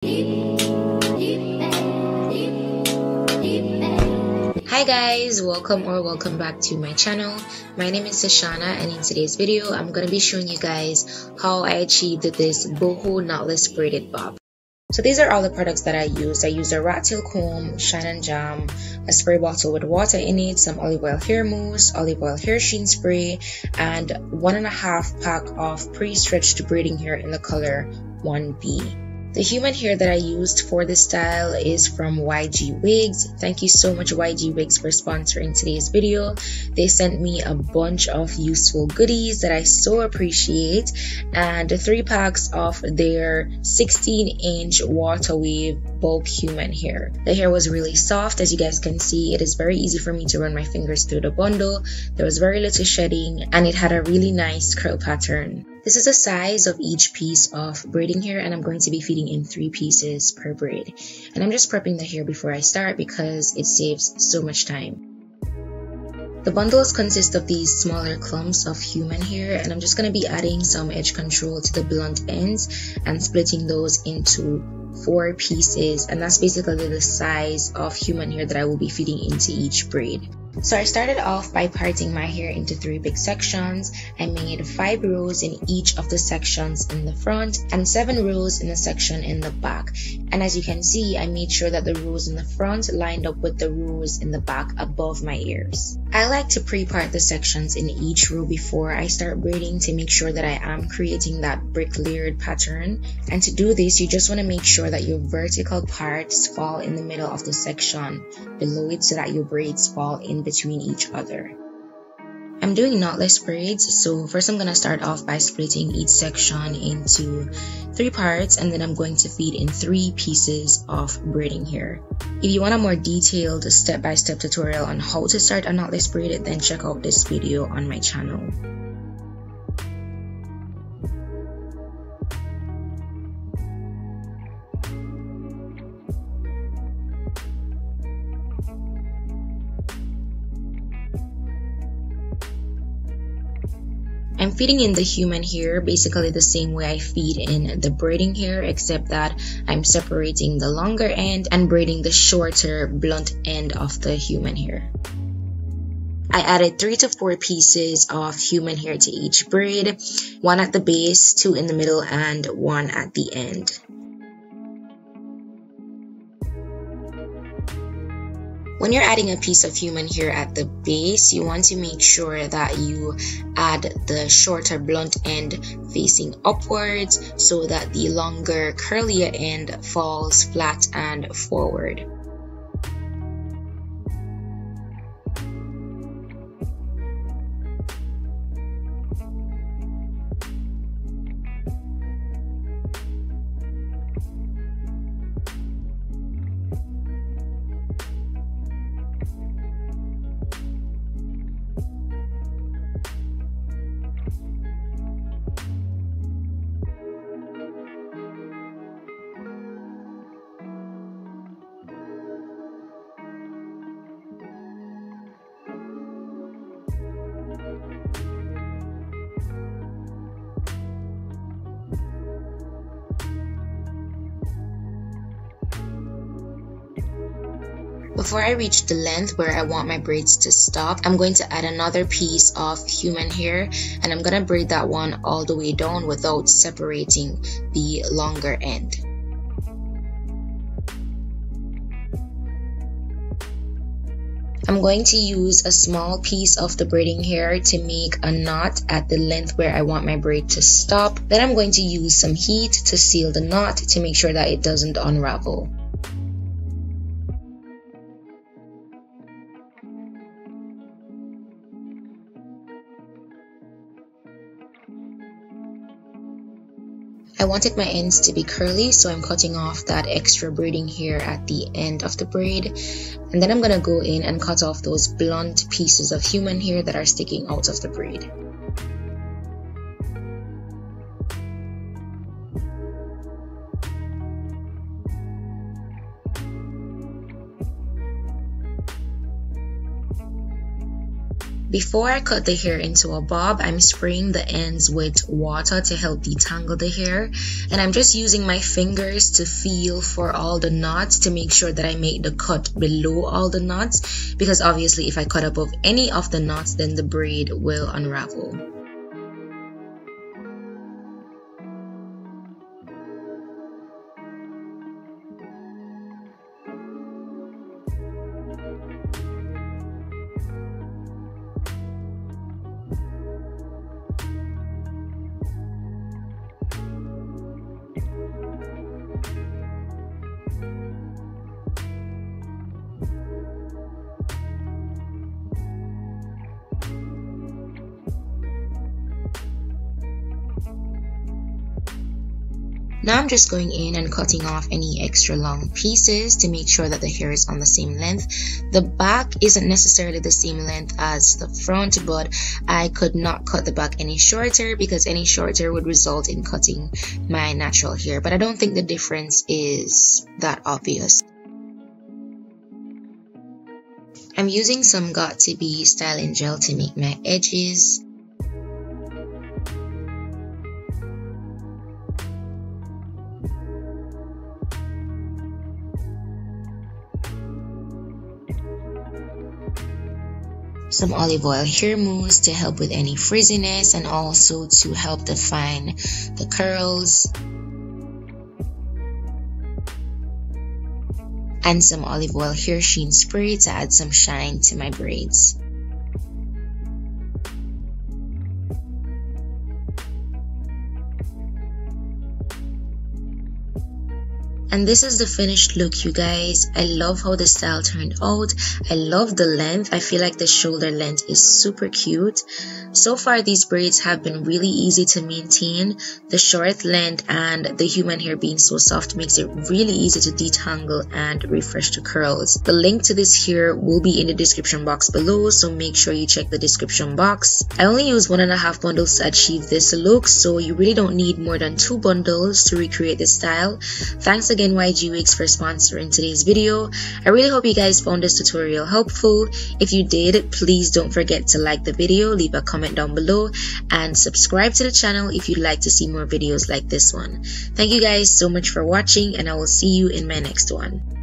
Hi guys, welcome back to my channel. My name is Sashana, and in today's video I'm going to be showing you guys how I achieved this boho knotless braided bob. So these are all the products that I used. I used a rat tail comb, shine and jam, a spray bottle with water in it, some olive oil hair mousse, olive oil hair sheen spray, and 1.5 pack of pre-stretched braiding hair in the color 1B. The human hair that I used for this style is from YG Wigs. Thank you so much YG Wigs for sponsoring today's video. They sent me a bunch of useful goodies that I so appreciate, and 3 packs of their 16-inch water wave bulk human hair. The hair was really soft. As you guys can see, it is very easy for me to run my fingers through the bundle. There was very little shedding, and it had a really nice curl pattern. This is the size of each piece of braiding hair, and I'm going to be feeding in 3 pieces per braid. And I'm just prepping the hair before I start because it saves so much time. The bundles consist of these smaller clumps of human hair, and I'm just going to be adding some edge control to the blunt ends and splitting those into 4 pieces, and that's basically the size of human hair that I will be feeding into each braid. So I started off by parting my hair into 3 big sections. I made 5 rows in each of the sections in the front and 7 rows in the section in the back. And as you can see, I made sure that the rows in the front lined up with the rows in the back above my ears. I like to pre-part the sections in each row before I start braiding to make sure that I am creating that brick layered pattern. And to do this, you just want to make sure that your vertical parts fall in the middle of the section below it so that your braids fall in between each other. I'm doing knotless braids, so first I'm going to start off by splitting each section into 3 parts, and then I'm going to feed in 3 pieces of braiding hair. If you want a more detailed step-by-step tutorial on how to start a knotless braid, then check out this video on my channel. I'm feeding in the human hair basically the same way I feed in the braiding hair, except that I'm separating the longer end and braiding the shorter blunt end of the human hair. I added 3 to 4 pieces of human hair to each braid, 1 at the base, 2 in the middle, and 1 at the end. When you're adding a piece of human hair at the base, you want to make sure that you add the shorter blunt end facing upwards so that the longer curlier end falls flat and forward. Before I reach the length where I want my braids to stop, I'm going to add another piece of human hair, and I'm going to braid that one all the way down without separating the longer end. I'm going to use a small piece of the braiding hair to make a knot at the length where I want my braid to stop. Then I'm going to use some heat to seal the knot to make sure that it doesn't unravel. I wanted my ends to be curly, so I'm cutting off that extra braiding hair at the end of the braid, and then I'm gonna go in and cut off those blunt pieces of human hair that are sticking out of the braid. Before I cut the hair into a bob, I'm spraying the ends with water to help detangle the hair, and I'm just using my fingers to feel for all the knots to make sure that I make the cut below all the knots, because obviously if I cut above any of the knots, then the braid will unravel. Now I'm just going in and cutting off any extra long pieces to make sure that the hair is on the same length. The back isn't necessarily the same length as the front, but I could not cut the back any shorter because any shorter would result in cutting my natural hair. But I don't think the difference is that obvious. I'm using some Got2b styling gel to make my edges. Some olive oil hair mousse to help with any frizziness and also to help define the curls. And some olive oil hair sheen spray to add some shine to my braids. And this is the finished look, you guys. I love how the style turned out. I love the length. I feel like the shoulder length is super cute. So far, these braids have been really easy to maintain. The short length and the human hair being so soft makes it really easy to detangle and refresh the curls. The link to this hair will be in the description box below, so make sure you check the description box. I only used 1.5 bundles to achieve this look, so you really don't need more than 2 bundles to recreate this style. Thanks again YG Wigs for sponsoring today's video. I really hope you guys found this tutorial helpful. If you did, please don't forget to like the video, leave a comment down below, and subscribe to the channel if you'd like to see more videos like this one. Thank you guys so much for watching, and I will see you in my next one.